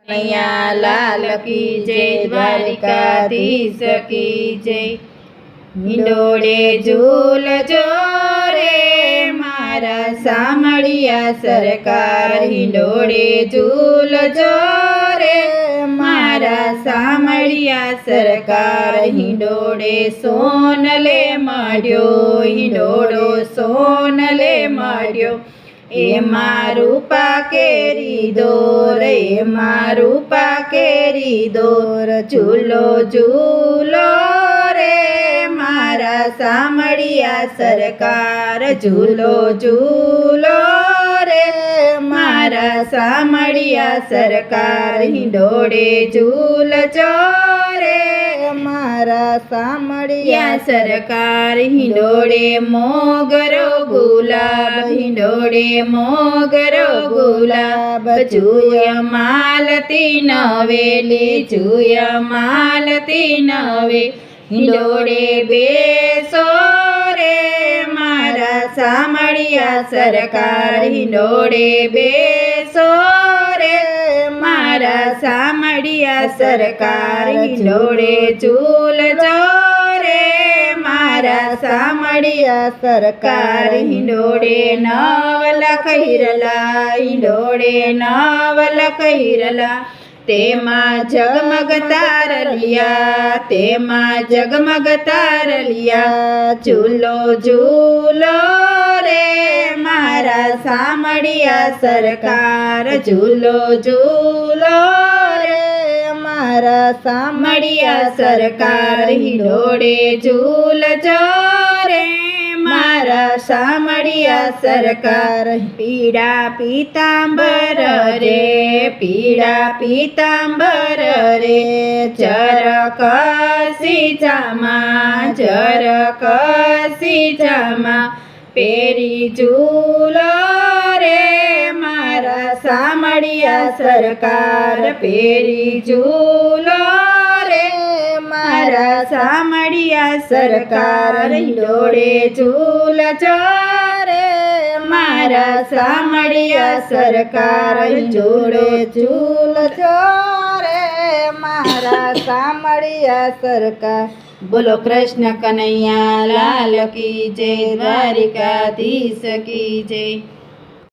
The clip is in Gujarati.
કનૈયા લાલ કી જય, દ્વારિકાધીશ કી જય। હિંડોળે ઝૂલજો રે મારા સામળિયા સરકાર, હિંડોળે ઝૂલજો રે મારા સામળિયા સરકાર। હિંડોળે સોનલે મળ્યો, હિંડોળો સોનલે મળ્યો, એમાં રૂપા કેરી દોર, એમાં રૂપા કેરી દોર। ઝૂલો ઝૂલો રે મારા સામળિયા સરકાર, ઝૂલો ઝૂલો રે મારા સામળિયા સરકાર। હિંડોળે ઝૂલજો રે મારા સામળિયા સરકાર, હિંડોળે મોગરો ગુલાબ, હિંડોળે મોગરો ગુલાબ। જુય માલતી નવેલી, જુય માલતી નવે, હિંડોળે બેસો રે મારા સામળિયા સરકાર, હિંડોળે બેસો રે મારા સામળિયા સરકાર। હિંડોળે ઝૂલજો રે મારા સામળિયા સરકાર, હિંડોળે નવલખ હિરલા, હિંડોળે નવલખ હિરલા, તેમાં જગમગ તારલિયા, તેમાં જગમગ તારલિયા। ઝૂલો ઝૂલો રે મારા સામળિયા સરકાર, ઝૂલો ઝૂલો રે મારા સામળિયા સરકાર। હિંડોળે ઝૂલજો રે મારા સામળિયા સરકાર, પીળા પીતાંબર રે, પીળા પીતાંબર રે, ચરકસી જામા, ચરકસી જામા, પેરી ઝૂલો રે મારા સામળિયા સરકાર, પેરી ઝૂલો રે મારા સામળિયા સરકાર। હિંડોળે ઝૂલજો રે મારા સામળિયા સરકાર, હિંડોળે ઝૂલજો રે મારા સામળિયા સરકાર। બોલો કૃષ્ણ કનૈયા લાલ કી જય, દ્વારિકાધીશ કી જય।